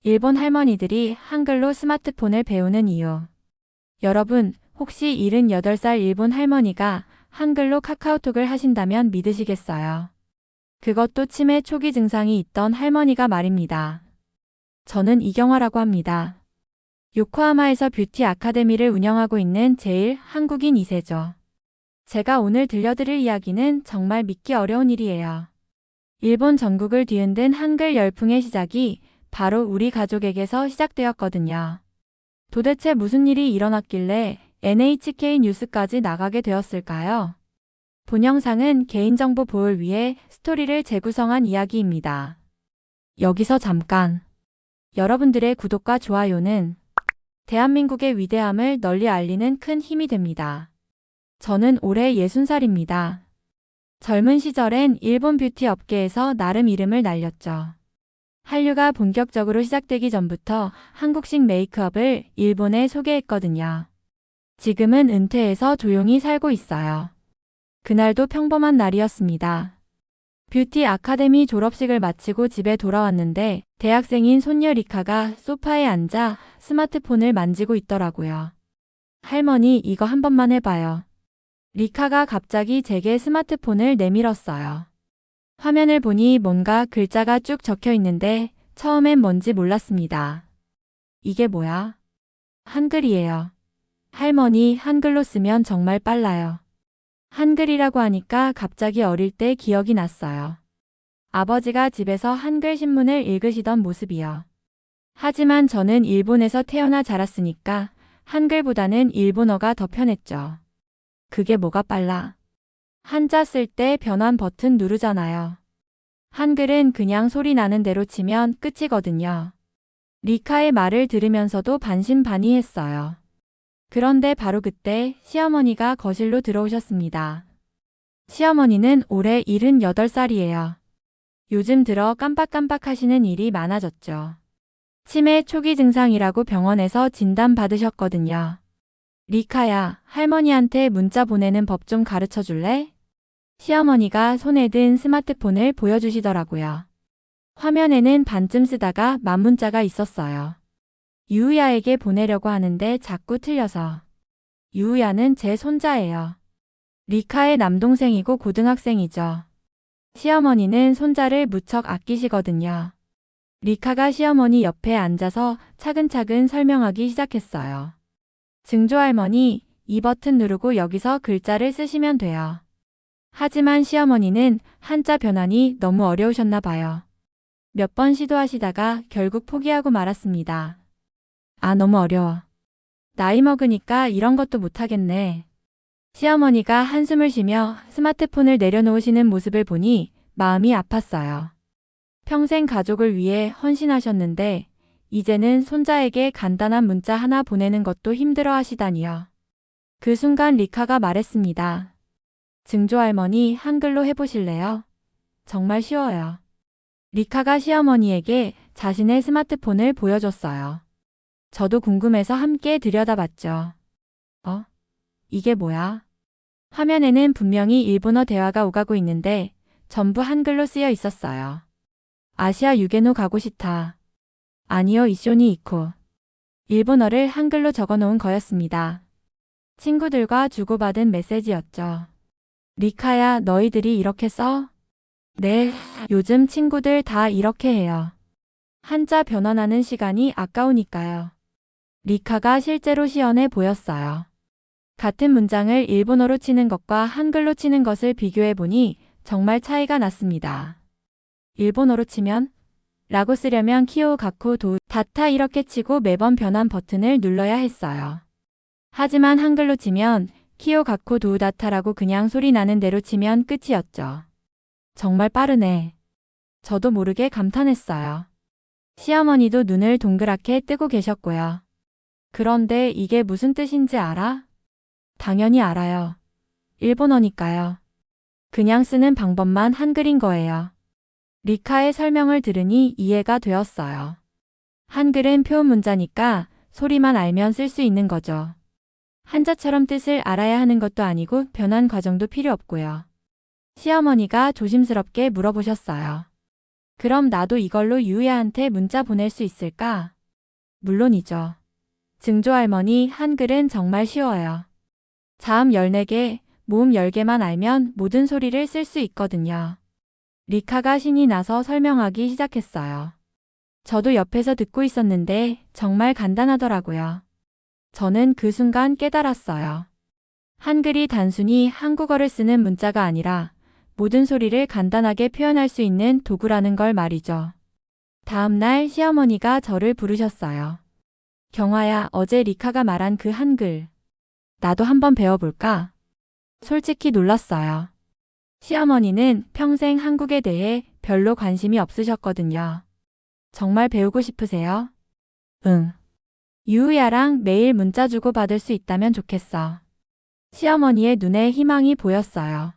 일본 할머니들이 한글로 스마트폰을 배우는 이유. 여러분, 혹시 78살 일본 할머니가 한글로 카카오톡을 하신다면 믿으시겠어요? 그것도 치매 초기 증상이 있던 할머니가 말입니다. 저는 이경화라고 합니다. 요코하마에서 뷰티 아카데미를 운영하고 있는 제일 한국인 2세죠. 제가 오늘 들려드릴 이야기는 정말 믿기 어려운 일이에요. 일본 전국을 뒤흔든 한글 열풍의 시작이 바로 우리 가족에게서 시작되었거든요. 도대체 무슨 일이 일어났길래 NHK 뉴스까지 나가게 되었을까요? 본 영상은 개인정보 보호를 위해 스토리를 재구성한 이야기입니다. 여기서 잠깐. 여러분들의 구독과 좋아요는 대한민국의 위대함을 널리 알리는 큰 힘이 됩니다. 저는 올해 60살입니다. 젊은 시절엔 일본 뷰티 업계에서 나름 이름을 날렸죠. 한류가 본격적으로 시작되기 전부터 한국식 메이크업을 일본에 소개했거든요. 지금은 은퇴해서 조용히 살고 있어요. 그날도 평범한 날이었습니다. 뷰티 아카데미 졸업식을 마치고 집에 돌아왔는데 대학생인 손녀 리카가 소파에 앉아 스마트폰을 만지고 있더라고요. 할머니, 이거 한 번만 해봐요. 리카가 갑자기 제게 스마트폰을 내밀었어요. 화면을 보니 뭔가 글자가 쭉 적혀 있는데 처음엔 뭔지 몰랐습니다. 이게 뭐야? 한글이에요. 할머니, 한글로 쓰면 정말 빨라요. 한글이라고 하니까 갑자기 어릴 때 기억이 났어요. 아버지가 집에서 한글 신문을 읽으시던 모습이요. 하지만 저는 일본에서 태어나 자랐으니까 한글보다는 일본어가 더 편했죠. 그게 뭐가 빨라? 한자 쓸 때 변환 버튼 누르잖아요. 한글은 그냥 소리 나는 대로 치면 끝이거든요. 리카의 말을 들으면서도 반신반의했어요. 그런데 바로 그때 시어머니가 거실로 들어오셨습니다. 시어머니는 올해 78살이에요. 요즘 들어 깜빡깜빡 하시는 일이 많아졌죠. 치매 초기 증상이라고 병원에서 진단받으셨거든요. 리카야, 할머니한테 문자 보내는 법 좀 가르쳐 줄래? 시어머니가 손에 든 스마트폰을 보여주시더라고요. 화면에는 반쯤 쓰다가 만문자가 있었어요. 유우야에게 보내려고 하는데 자꾸 틀려서. 유우야는 제 손자예요. 리카의 남동생이고 고등학생이죠. 시어머니는 손자를 무척 아끼시거든요. 리카가 시어머니 옆에 앉아서 차근차근 설명하기 시작했어요. 증조할머니, 이 버튼 누르고 여기서 글자를 쓰시면 돼요. 하지만 시어머니는 한자 변환이 너무 어려우셨나 봐요. 몇 번 시도하시다가 결국 포기하고 말았습니다. 아, 너무 어려워. 나이 먹으니까 이런 것도 못하겠네. 시어머니가 한숨을 쉬며 스마트폰을 내려놓으시는 모습을 보니 마음이 아팠어요. 평생 가족을 위해 헌신하셨는데 이제는 손자에게 간단한 문자 하나 보내는 것도 힘들어 하시다니요. 그 순간 리카가 말했습니다. 증조할머니, 한글로 해보실래요? 정말 쉬워요. 리카가 시어머니에게 자신의 스마트폰을 보여줬어요. 저도 궁금해서 함께 들여다봤죠. 이게 뭐야? 화면에는 분명히 일본어 대화가 오가고 있는데 전부 한글로 쓰여 있었어요. 아시아 유게노 가고 싶다. 아니요, 이쇼니 이코. 일본어를 한글로 적어놓은 거였습니다. 친구들과 주고받은 메시지였죠. 리카야, 너희들이 이렇게 써? 네, 요즘 친구들 다 이렇게 해요. 한자 변환하는 시간이 아까우니까요. 리카가 실제로 시연해 보였어요. 같은 문장을 일본어로 치는 것과 한글로 치는 것을 비교해 보니 정말 차이가 났습니다. 일본어로 치면 라고 쓰려면 키오 가쿠 도 다타 이렇게 치고 매번 변환 버튼을 눌러야 했어요. 하지만 한글로 치면 키오 가쿠 도 다타라고 그냥 소리 나는 대로 치면 끝이었죠. 정말 빠르네. 저도 모르게 감탄했어요. 시어머니도 눈을 동그랗게 뜨고 계셨고요. 그런데 이게 무슨 뜻인지 알아? 당연히 알아요. 일본어니까요. 그냥 쓰는 방법만 한글인 거예요. 리카의 설명을 들으니 이해가 되었어요. 한글은 표현 문자니까 소리만 알면 쓸 수 있는 거죠. 한자처럼 뜻을 알아야 하는 것도 아니고 변환 과정도 필요 없고요. 시어머니가 조심스럽게 물어보셨어요. 그럼 나도 이걸로 유희아한테 문자 보낼 수 있을까? 물론이죠. 증조 할머니, 한글은 정말 쉬워요. 자음 14개, 모음 10개만 알면 모든 소리를 쓸 수 있거든요. 리카가 신이 나서 설명하기 시작했어요. 저도 옆에서 듣고 있었는데 정말 간단하더라고요. 저는 그 순간 깨달았어요. 한글이 단순히 한국어를 쓰는 문자가 아니라 모든 소리를 간단하게 표현할 수 있는 도구라는 걸 말이죠. 다음 날 시어머니가 저를 부르셨어요. 경화야, 어제 리카가 말한 그 한글. 나도 한번 배워볼까? 솔직히 놀랐어요. 시어머니는 평생 한국에 대해 별로 관심이 없으셨거든요. 정말 배우고 싶으세요? 응. 유우야랑 매일 문자 주고받을 수 있다면 좋겠어. 시어머니의 눈에 희망이 보였어요.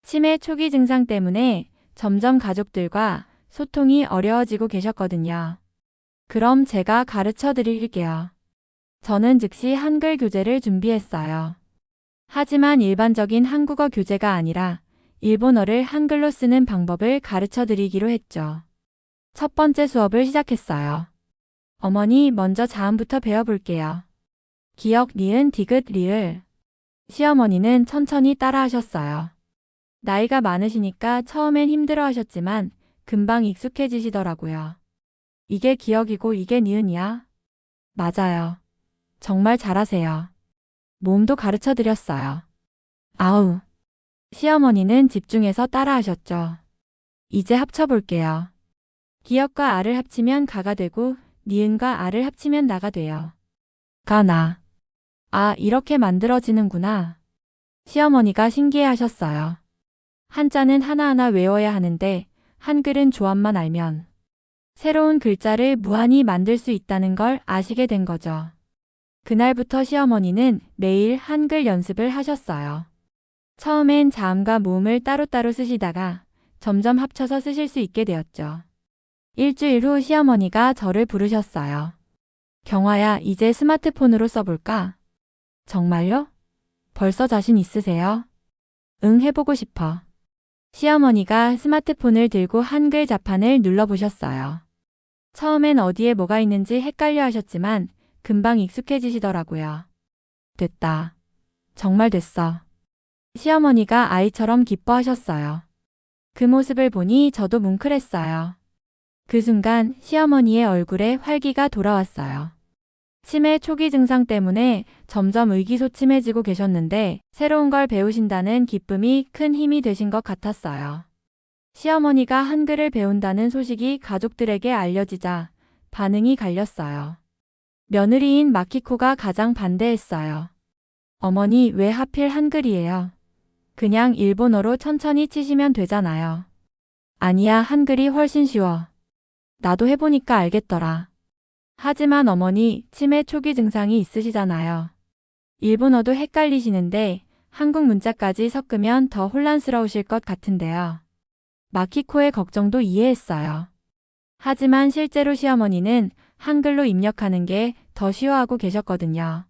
치매 초기 증상 때문에 점점 가족들과 소통이 어려워지고 계셨거든요. 그럼 제가 가르쳐 드릴게요. 저는 즉시 한글 교재를 준비했어요. 하지만 일반적인 한국어 교재가 아니라 일본어를 한글로 쓰는 방법을 가르쳐 드리기로 했죠. 첫 번째 수업을 시작했어요. 어머니, 먼저 자음부터 배워볼게요. 기역, 니은, 디귿, 리을. 시어머니는 천천히 따라하셨어요. 나이가 많으시니까 처음엔 힘들어 하셨지만 금방 익숙해지시더라고요. 이게 기역이고 이게 니은이야? 맞아요. 정말 잘하세요. 모음도 가르쳐 드렸어요. 아우. 시어머니는 집중해서 따라하셨죠. 이제 합쳐볼게요. 기역과 아를 합치면 가가 되고 니은과 아를 합치면 나가 돼요. 가나. 아, 이렇게 만들어지는구나. 시어머니가 신기해하셨어요. 한자는 하나하나 외워야 하는데 한글은 조합만 알면 새로운 글자를 무한히 만들 수 있다는 걸 아시게 된 거죠. 그날부터 시어머니는 매일 한글 연습을 하셨어요. 처음엔 자음과 모음을 따로따로 쓰시다가 점점 합쳐서 쓰실 수 있게 되었죠. 일주일 후 시어머니가 저를 부르셨어요. 경화야, 이제 스마트폰으로 써볼까? 정말요? 벌써 자신 있으세요? 응, 해보고 싶어. 시어머니가 스마트폰을 들고 한글 자판을 눌러보셨어요. 처음엔 어디에 뭐가 있는지 헷갈려 하셨지만 금방 익숙해지시더라고요. 됐다. 정말 됐어. 시어머니가 아이처럼 기뻐하셨어요. 그 모습을 보니 저도 뭉클했어요. 그 순간 시어머니의 얼굴에 활기가 돌아왔어요. 치매 초기 증상 때문에 점점 의기소침해지고 계셨는데 새로운 걸 배우신다는 기쁨이 큰 힘이 되신 것 같았어요. 시어머니가 한글을 배운다는 소식이 가족들에게 알려지자 반응이 갈렸어요. 며느리인 마키코가 가장 반대했어요. 어머니, 왜 하필 한글이에요? 그냥 일본어로 천천히 치시면 되잖아요. 아니야, 한글이 훨씬 쉬워. 나도 해보니까 알겠더라. 하지만 어머니, 치매 초기 증상이 있으시잖아요. 일본어도 헷갈리시는데 한국 문자까지 섞으면 더 혼란스러우실 것 같은데요. 마키코의 걱정도 이해했어요. 하지만 실제로 시어머니는 한글로 입력하는 게 더 쉬워하고 계셨거든요.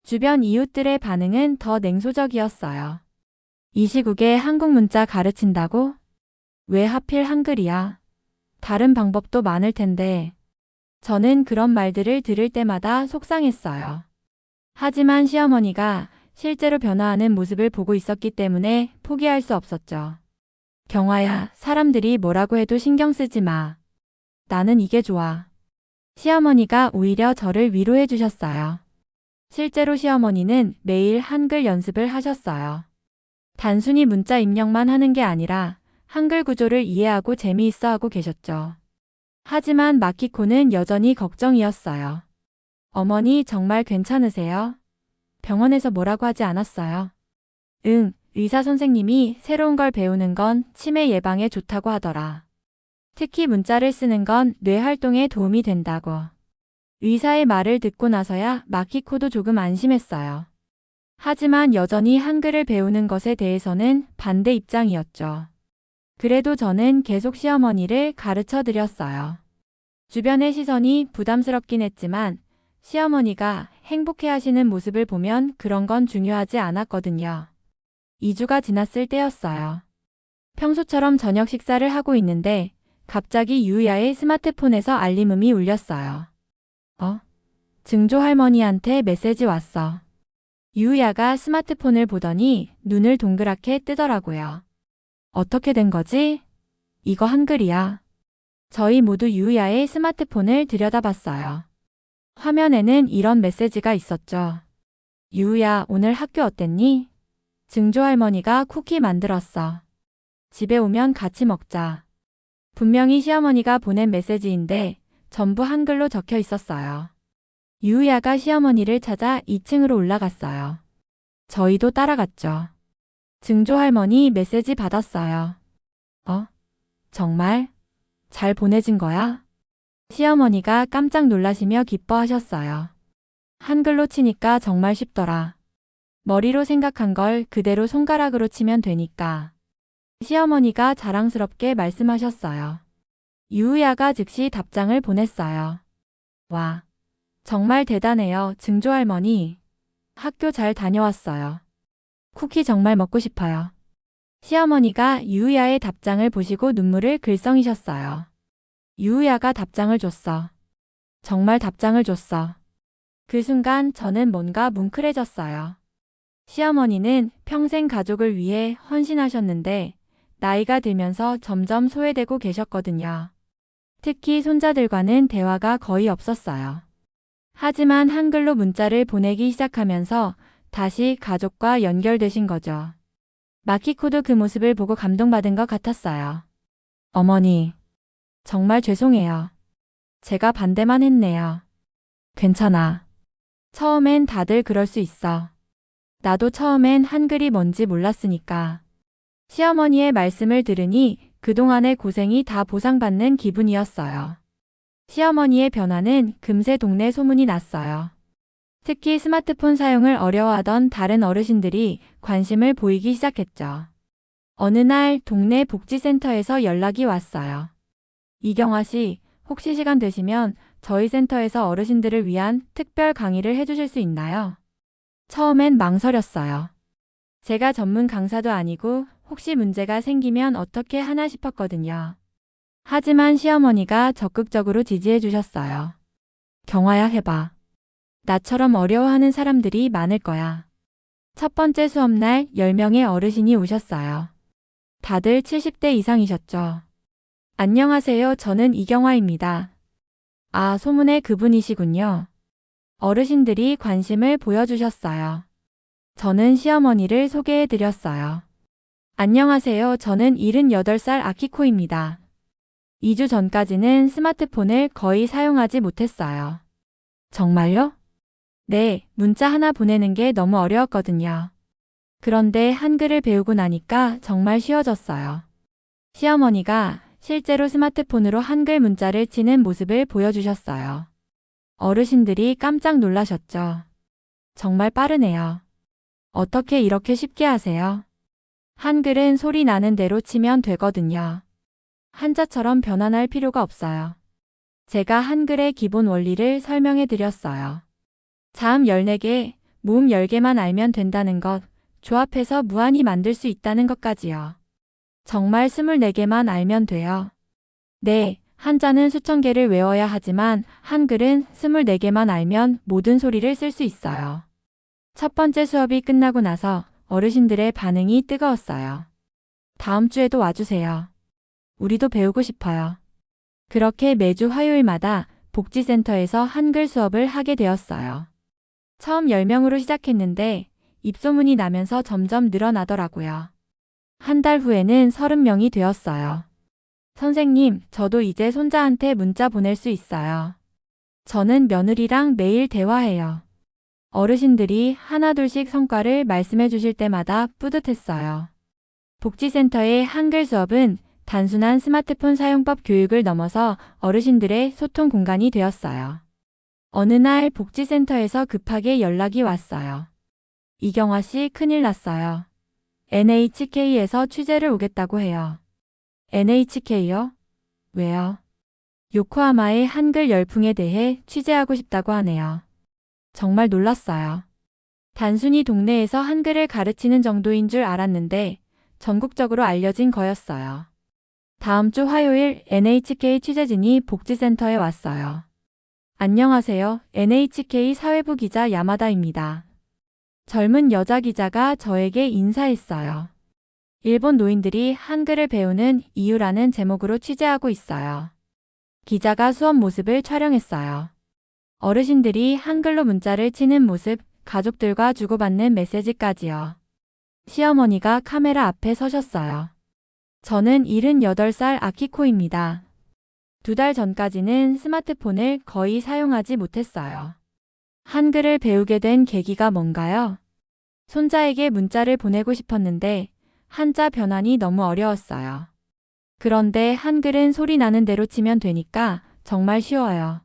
주변 이웃들의 반응은 더 냉소적이었어요. 이 시국에 한국 문자 가르친다고? 왜 하필 한글이야? 다른 방법도 많을 텐데. 저는 그런 말들을 들을 때마다 속상했어요. 하지만 시어머니가 실제로 변화하는 모습을 보고 있었기 때문에 포기할 수 없었죠. 경화야, 사람들이 뭐라고 해도 신경 쓰지 마. 나는 이게 좋아. 시어머니가 오히려 저를 위로해 주셨어요. 실제로 시어머니는 매일 한글 연습을 하셨어요. 단순히 문자 입력만 하는 게 아니라 한글 구조를 이해하고 재미있어 하고 계셨죠. 하지만 마키코는 여전히 걱정이었어요. 어머니, 정말 괜찮으세요? 병원에서 뭐라고 하지 않았어요? 응, 의사 선생님이 새로운 걸 배우는 건 치매 예방에 좋다고 하더라. 특히 문자를 쓰는 건 뇌 활동에 도움이 된다고. 의사의 말을 듣고 나서야 마키코도 조금 안심했어요. 하지만 여전히 한글을 배우는 것에 대해서는 반대 입장이었죠. 그래도 저는 계속 시어머니를 가르쳐 드렸어요. 주변의 시선이 부담스럽긴 했지만 시어머니가 행복해 하시는 모습을 보면 그런 건 중요하지 않았거든요. 2주가 지났을 때였어요. 평소처럼 저녁 식사를 하고 있는데 갑자기 유야의 스마트폰에서 알림음이 울렸어요. 증조 할머니한테 메시지 왔어. 유야가 스마트폰을 보더니 눈을 동그랗게 뜨더라고요. 어떻게 된 거지? 이거 한글이야. 저희 모두 유야의 스마트폰을 들여다봤어요. 화면에는 이런 메시지가 있었죠. 유야, 오늘 학교 어땠니? 증조 할머니가 쿠키 만들었어. 집에 오면 같이 먹자. 분명히 시어머니가 보낸 메시지인데 전부 한글로 적혀 있었어요. 유야가 시어머니를 찾아 2층으로 올라갔어요. 저희도 따라갔죠. 증조 할머니 메시지 받았어요. 정말? 잘 보내진 거야? 시어머니가 깜짝 놀라시며 기뻐하셨어요. 한글로 치니까 정말 쉽더라. 머리로 생각한 걸 그대로 손가락으로 치면 되니까. 시어머니가 자랑스럽게 말씀하셨어요. 유야가 즉시 답장을 보냈어요. 와, 정말 대단해요, 증조 할머니. 학교 잘 다녀왔어요. 쿠키 정말 먹고 싶어요. 시어머니가 유야의 답장을 보시고 눈물을 글썽이셨어요. 유야가 답장을 줬어. 정말 답장을 줬어. 그 순간 저는 뭔가 뭉클해졌어요. 시어머니는 평생 가족을 위해 헌신하셨는데 나이가 들면서 점점 소외되고 계셨거든요. 특히 손자들과는 대화가 거의 없었어요. 하지만 한글로 문자를 보내기 시작하면서 다시 가족과 연결되신 거죠. 마키코도 그 모습을 보고 감동받은 것 같았어요. 어머니, 정말 죄송해요. 제가 반대만 했네요. 괜찮아. 처음엔 다들 그럴 수 있어. 나도 처음엔 한글이 뭔지 몰랐으니까. 시어머니의 말씀을 들으니 그동안의 고생이 다 보상받는 기분이었어요. 시어머니의 변화는 금세 동네 소문이 났어요. 특히 스마트폰 사용을 어려워하던 다른 어르신들이 관심을 보이기 시작했죠. 어느 날 동네 복지센터에서 연락이 왔어요. 이경화 씨, 혹시 시간 되시면 저희 센터에서 어르신들을 위한 특별 강의를 해주실 수 있나요? 처음엔 망설였어요. 제가 전문 강사도 아니고 혹시 문제가 생기면 어떻게 하나 싶었거든요. 하지만 시어머니가 적극적으로 지지해 주셨어요. 경화야, 해봐. 나처럼 어려워하는 사람들이 많을 거야. 첫 번째 수업날 10명의 어르신이 오셨어요. 다들 70대 이상이셨죠. 안녕하세요. 저는 이경화입니다. 아, 소문의 그분이시군요. 어르신들이 관심을 보여주셨어요. 저는 시어머니를 소개해 드렸어요. 안녕하세요. 저는 78살 아키코입니다. 2주 전까지는 스마트폰을 거의 사용하지 못했어요. 정말요? 네, 문자 하나 보내는 게 너무 어려웠거든요. 그런데 한글을 배우고 나니까 정말 쉬워졌어요. 시어머니가 실제로 스마트폰으로 한글 문자를 치는 모습을 보여주셨어요. 어르신들이 깜짝 놀라셨죠. 정말 빠르네요. 어떻게 이렇게 쉽게 하세요? 한글은 소리 나는 대로 치면 되거든요. 한자처럼 변환할 필요가 없어요. 제가 한글의 기본 원리를 설명해 드렸어요. 자음 14개, 모음 10개만 알면 된다는 것, 조합해서 무한히 만들 수 있다는 것까지요. 정말 24개만 알면 돼요. 네, 한자는 수천 개를 외워야 하지만 한글은 24개만 알면 모든 소리를 쓸 수 있어요. 첫 번째 수업이 끝나고 나서 어르신들의 반응이 뜨거웠어요. 다음 주에도 와주세요. 우리도 배우고 싶어요. 그렇게 매주 화요일마다 복지센터에서 한글 수업을 하게 되었어요. 처음 10명으로 시작했는데 입소문이 나면서 점점 늘어나더라고요. 한 달 후에는 30명이 되었어요. 선생님, 저도 이제 손자한테 문자 보낼 수 있어요. 저는 며느리랑 매일 대화해요. 어르신들이 하나둘씩 성과를 말씀해 주실 때마다 뿌듯했어요. 복지센터의 한글 수업은 단순한 스마트폰 사용법 교육을 넘어서 어르신들의 소통 공간이 되었어요. 어느 날 복지센터에서 급하게 연락이 왔어요. 이경화 씨, 큰일 났어요. NHK에서 취재를 오겠다고 해요. NHK요? 왜요? 요코하마의 한글 열풍에 대해 취재하고 싶다고 하네요. 정말 놀랐어요. 단순히 동네에서 한글을 가르치는 정도인 줄 알았는데 전국적으로 알려진 거였어요. 다음 주 화요일 NHK 취재진이 복지센터에 왔어요. 안녕하세요. NHK 사회부 기자 야마다입니다. 젊은 여자 기자가 저에게 인사했어요. 일본 노인들이 한글을 배우는 이유라는 제목으로 취재하고 있어요. 기자가 수업 모습을 촬영했어요. 어르신들이 한글로 문자를 치는 모습, 가족들과 주고받는 메시지까지요. 시어머니가 카메라 앞에 서셨어요. 저는 78살 아키코입니다. 2달 전까지는 스마트폰을 거의 사용하지 못했어요. 한글을 배우게 된 계기가 뭔가요? 손자에게 문자를 보내고 싶었는데 한자 변환이 너무 어려웠어요. 그런데 한글은 소리 나는 대로 치면 되니까 정말 쉬워요.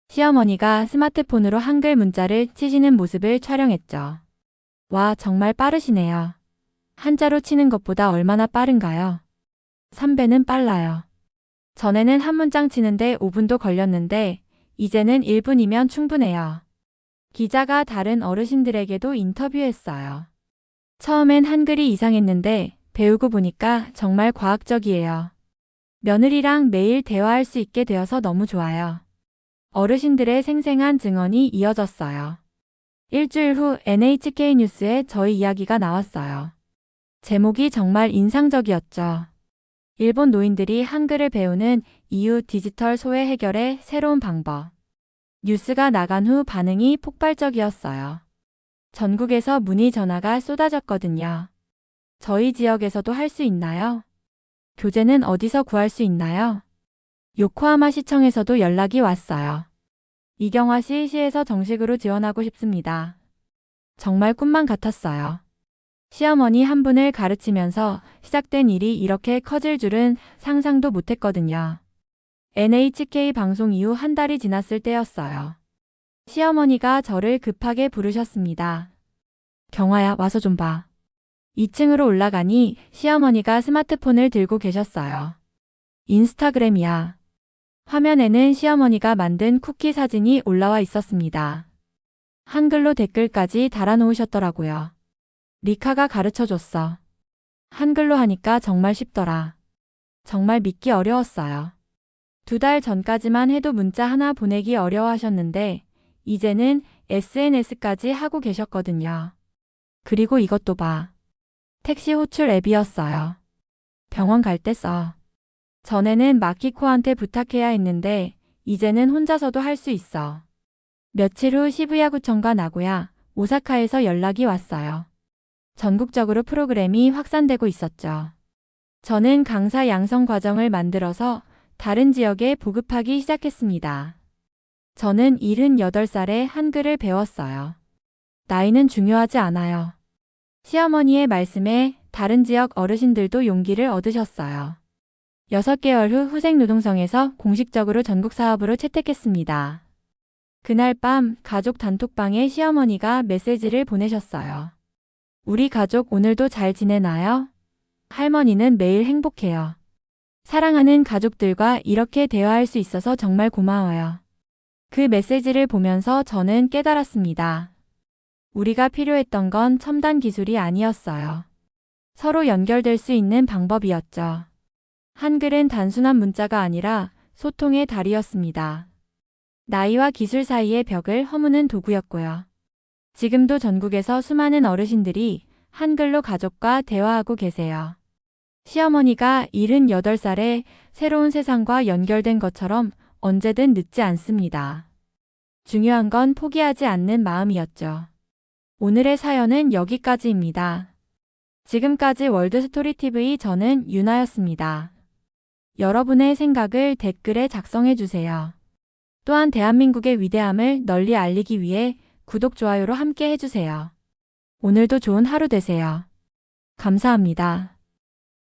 시어머니가 스마트폰으로 한글 문자를 치시는 모습을 촬영했죠. 와, 정말 빠르시네요. 한자로 치는 것보다 얼마나 빠른가요? 3배는 빨라요. 전에는 한 문장 치는데 5분도 걸렸는데 이제는 1분이면 충분해요. 기자가 다른 어르신들에게도 인터뷰했어요. 처음엔 한글이 이상했는데 배우고 보니까 정말 과학적이에요. 며느리랑 매일 대화할 수 있게 되어서 너무 좋아요. 어르신들의 생생한 증언이 이어졌어요. 일주일 후 NHK 뉴스에 저희 이야기가 나왔어요. 제목이 정말 인상적이었죠. 일본 노인들이 한글을 배우는 이유 디지털 소외 해결의 새로운 방법. 뉴스가 나간 후 반응이 폭발적이었어요. 전국에서 문의 전화가 쏟아졌거든요. 저희 지역에서도 할 수 있나요? 교재는 어디서 구할 수 있나요? 요코하마 시청에서도 연락이 왔어요. 이경화시 시에서 정식으로 지원하고 싶습니다. 정말 꿈만 같았어요. 시어머니 한 분을 가르치면서 시작된 일이 이렇게 커질 줄은 상상도 못했거든요. NHK 방송 이후 한 달이 지났을 때였어요. 시어머니가 저를 급하게 부르셨습니다. 경화야, 와서 좀 봐. 2층으로 올라가니 시어머니가 스마트폰을 들고 계셨어요. 인스타그램이야. 화면에는 시어머니가 만든 쿠키 사진이 올라와 있었습니다. 한글로 댓글까지 달아놓으셨더라고요. 리카가 가르쳐줬어. 한글로 하니까 정말 쉽더라. 정말 믿기 어려웠어요. 2달 전까지만 해도 문자 하나 보내기 어려워하셨는데 이제는 SNS까지 하고 계셨거든요. 그리고 이것도 봐. 택시 호출 앱이었어요. 병원 갈 때 써. 전에는 마키코한테 부탁해야 했는데 이제는 혼자서도 할 수 있어. 며칠 후 시부야구청과 나고야, 오사카에서 연락이 왔어요. 전국적으로 프로그램이 확산되고 있었죠. 저는 강사 양성 과정을 만들어서 다른 지역에 보급하기 시작했습니다. 저는 78살에 한글을 배웠어요. 나이는 중요하지 않아요. 시어머니의 말씀에 다른 지역 어르신들도 용기를 얻으셨어요. 6개월 후 후생노동성에서 공식적으로 전국 사업으로 채택했습니다. 그날 밤 가족 단톡방에 시어머니가 메시지를 보내셨어요. 우리 가족 오늘도 잘 지내나요? 할머니는 매일 행복해요. 사랑하는 가족들과 이렇게 대화할 수 있어서 정말 고마워요. 그 메시지를 보면서 저는 깨달았습니다. 우리가 필요했던 건 첨단 기술이 아니었어요. 서로 연결될 수 있는 방법이었죠. 한글은 단순한 문자가 아니라 소통의 다리였습니다. 나이와 기술 사이의 벽을 허무는 도구였고요. 지금도 전국에서 수많은 어르신들이 한글로 가족과 대화하고 계세요. 시어머니가 78살에 새로운 세상과 연결된 것처럼 언제든 늦지 않습니다. 중요한 건 포기하지 않는 마음이었죠. 오늘의 사연은 여기까지입니다. 지금까지 월드스토리TV 저는 유나였습니다. 여러분의 생각을 댓글에 작성해주세요. 또한 대한민국의 위대함을 널리 알리기 위해 구독, 좋아요로 함께 해주세요. 오늘도 좋은 하루 되세요. 감사합니다.